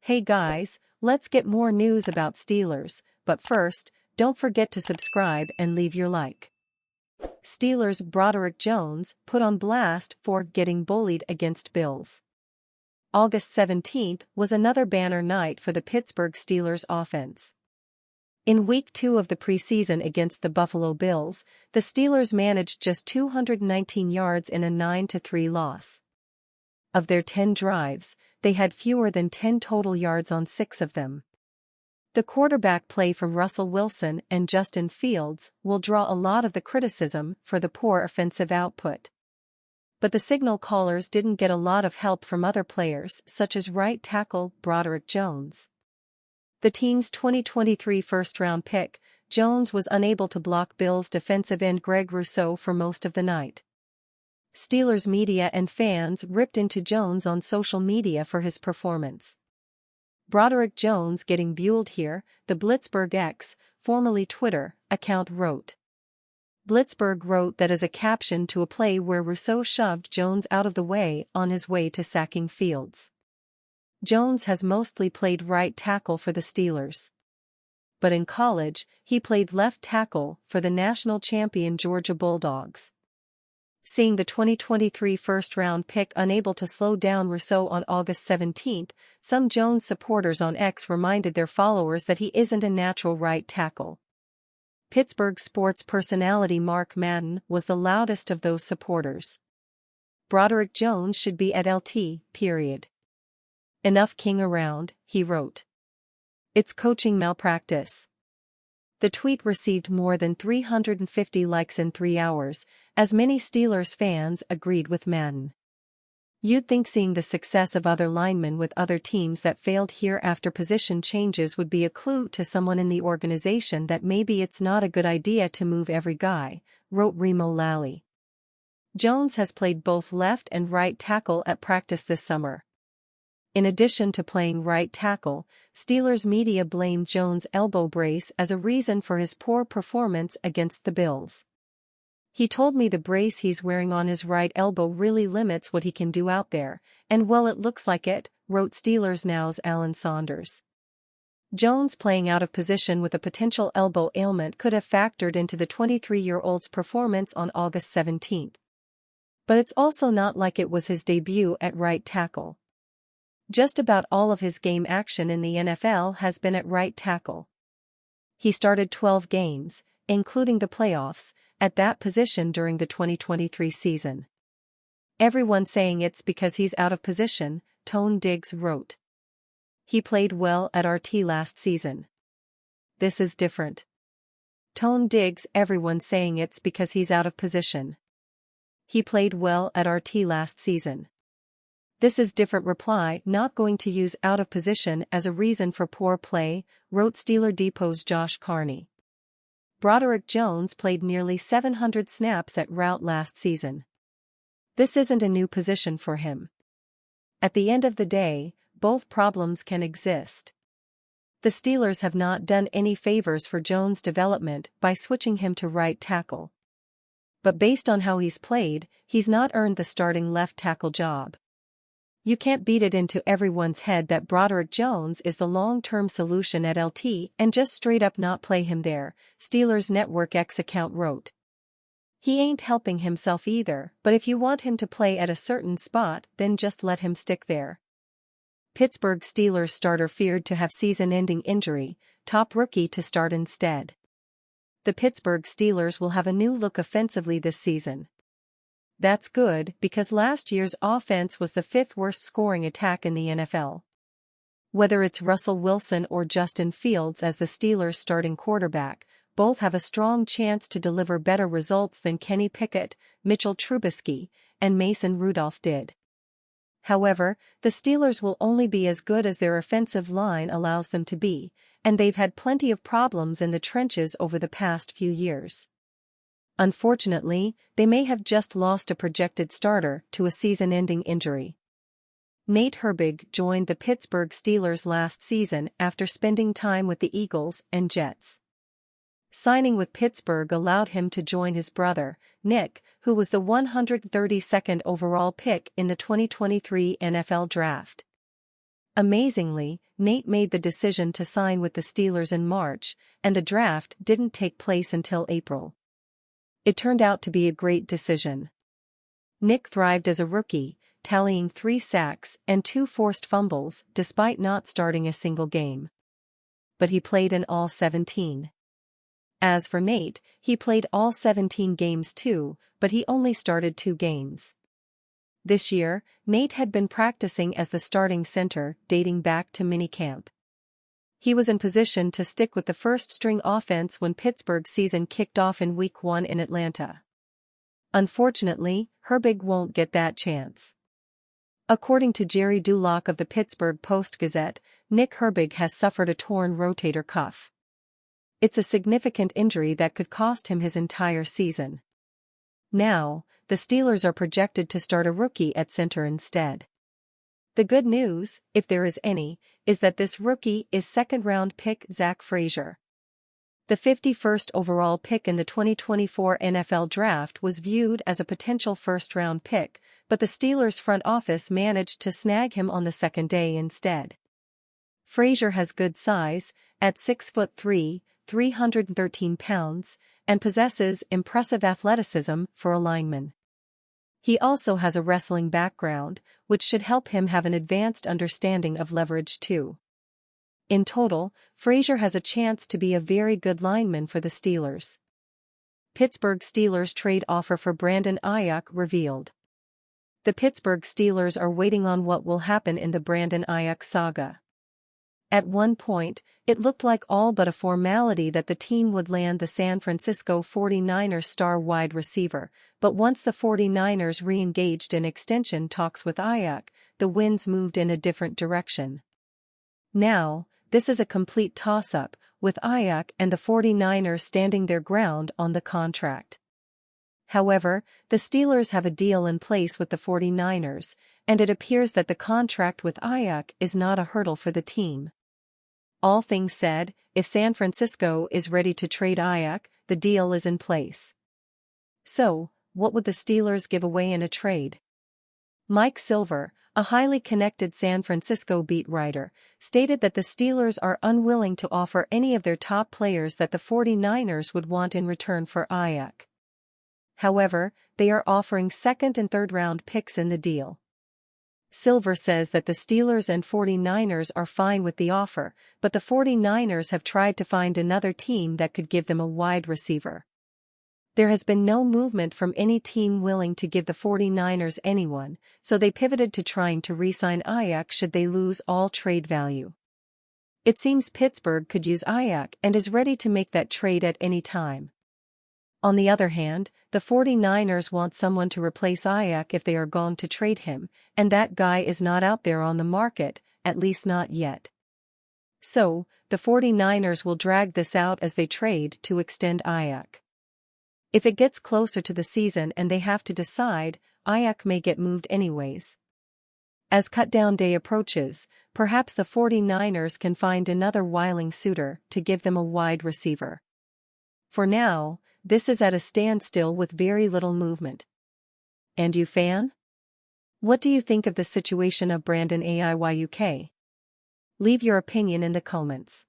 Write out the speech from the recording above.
Hey guys, let's get more news about Steelers, but first, don't forget to subscribe and leave your like. Steelers Broderick Jones put on blast for getting bullied against Bills. August 17th was another banner night for the Pittsburgh Steelers offense. In Week 2 of the preseason against the Buffalo Bills, the Steelers managed just 219 yards in a 9-3 loss. Of their 10 drives, they had fewer than 10 total yards on 6 of them. The quarterback play from Russell Wilson and Justin Fields will draw a lot of the criticism for the poor offensive output. But the signal callers didn't get a lot of help from other players such as right tackle Broderick Jones. The team's 2023 first-round pick, Jones was unable to block Bills defensive end Greg Rousseau for most of the night. Steelers media and fans ripped into Jones on social media for his performance. Broderick Jones getting bullied here, the Blitzburg X, formerly Twitter, account wrote. Blitzburg wrote that as a caption to a play where Rousseau shoved Jones out of the way on his way to sacking Fields. Jones has mostly played right tackle for the Steelers. But in college, he played left tackle for the national champion Georgia Bulldogs. Seeing the 2023 first-round pick unable to slow down Rousseau on August 17th, some Jones supporters on X reminded their followers that he isn't a natural right tackle. Pittsburgh sports personality Mark Madden was the loudest of those supporters. Broderick Jones should be at LT, period. Enough king around, he wrote. It's coaching malpractice. The tweet received more than 350 likes in 3 hours, as many Steelers fans agreed with Madden. You'd think seeing the success of other linemen with other teams that failed here after position changes would be a clue to someone in the organization that maybe it's not a good idea to move every guy, wrote Remo Lally. Jones has played both left and right tackle at practice this summer. In addition to playing right tackle, Steelers media blamed Jones' elbow brace as a reason for his poor performance against the Bills. He told me the brace he's wearing on his right elbow really limits what he can do out there, and well it looks like it, wrote Steelers Now's Alan Saunders. Jones playing out of position with a potential elbow ailment could have factored into the 23-year-old's performance on August 17th. But it's also not like it was his debut at right tackle. Just about all of his game action in the NFL has been at right tackle. He started 12 games, including the playoffs, at that position during the 2023 season. Everyone saying it's because he's out of position, Tone Diggs wrote. He played well at RT last season. This is different. Tone Diggs everyone saying it's because he's out of position. He played well at RT last season. This is different reply not going to use out of position as a reason for poor play, wrote Steeler Depot's Josh Carney. Broderick Jones played nearly 700 snaps at route last season. This isn't a new position for him. At the end of the day, both problems can exist. The Steelers have not done any favors for Jones' development by switching him to right tackle. But based on how he's played, he's not earned the starting left tackle job. You can't beat it into everyone's head that Broderick Jones is the long-term solution at LT and just straight up not play him there, Steelers Network X account wrote. He ain't helping himself either, but if you want him to play at a certain spot, then just let him stick there. Pittsburgh Steelers starter feared to have season-ending injury, top rookie to start instead. The Pittsburgh Steelers will have a new look offensively this season. That's good because last year's offense was the 5th worst scoring attack in the NFL. Whether it's Russell Wilson or Justin Fields as the Steelers' starting quarterback, both have a strong chance to deliver better results than Kenny Pickett, Mitchell Trubisky, and Mason Rudolph did. However, the Steelers will only be as good as their offensive line allows them to be, and they've had plenty of problems in the trenches over the past few years. Unfortunately, they may have just lost a projected starter to a season-ending injury. Nate Herbig joined the Pittsburgh Steelers last season after spending time with the Eagles and Jets. Signing with Pittsburgh allowed him to join his brother, Nick, who was the 132nd overall pick in the 2023 NFL Draft. Amazingly, Nate made the decision to sign with the Steelers in March, and the draft didn't take place until April. It turned out to be a great decision. Nick thrived as a rookie, tallying 3 sacks and 2 forced fumbles despite not starting a single game. But he played in all 17. As for Nate, he played all 17 games too, but he only started 2 games. This year, Nate had been practicing as the starting center dating back to minicamp. He was in position to stick with the first-string offense when Pittsburgh's season kicked off in Week 1 in Atlanta. Unfortunately, Herbig won't get that chance. According to Jerry Dulock of the Pittsburgh Post-Gazette, Nick Herbig has suffered a torn rotator cuff. It's a significant injury that could cost him his entire season. Now, the Steelers are projected to start a rookie at center instead. The good news, if there is any, is that this rookie is second-round pick Zach Frazier. The 51st overall pick in the 2024 NFL Draft was viewed as a potential first-round pick, but the Steelers' front office managed to snag him on the second day instead. Frazier has good size, at 6'3", 313 pounds, and possesses impressive athleticism for a lineman. He also has a wrestling background, which should help him have an advanced understanding of leverage too. In total, Frazier has a chance to be a very good lineman for the Steelers. Pittsburgh Steelers trade offer for Brandon Aiyuk revealed. The Pittsburgh Steelers are waiting on what will happen in the Brandon Aiyuk saga. At one point, it looked like all but a formality that the team would land the San Francisco 49ers star wide receiver, but once the 49ers re-engaged in extension talks with Aiyuk, the winds moved in a different direction. Now, this is a complete toss-up, with Aiyuk and the 49ers standing their ground on the contract. However, the Steelers have a deal in place with the 49ers, and it appears that the contract with Aiyuk is not a hurdle for the team. All things said, if San Francisco is ready to trade Aiyuk, the deal is in place. So, what would the Steelers give away in a trade? Mike Silver, a highly connected San Francisco beat writer, stated that the Steelers are unwilling to offer any of their top players that the 49ers would want in return for Aiyuk. However, they are offering second and third round picks in the deal. Silver says that the Steelers and 49ers are fine with the offer, but the 49ers have tried to find another team that could give them a wide receiver. There has been no movement from any team willing to give the 49ers anyone, so they pivoted to trying to re-sign Aiyuk should they lose all trade value. It seems Pittsburgh could use Aiyuk and is ready to make that trade at any time. On the other hand, the 49ers want someone to replace Aiyuk if they are going to trade him, and that guy is not out there on the market, at least not yet. So, the 49ers will drag this out as they trade to extend Aiyuk. If it gets closer to the season and they have to decide, Aiyuk may get moved anyways. As cut-down day approaches, perhaps the 49ers can find another willing suitor to give them a wide receiver. For now, this is at a standstill with very little movement. And you fan? What do you think of the situation of Brandon Aiyuk? Leave your opinion in the comments.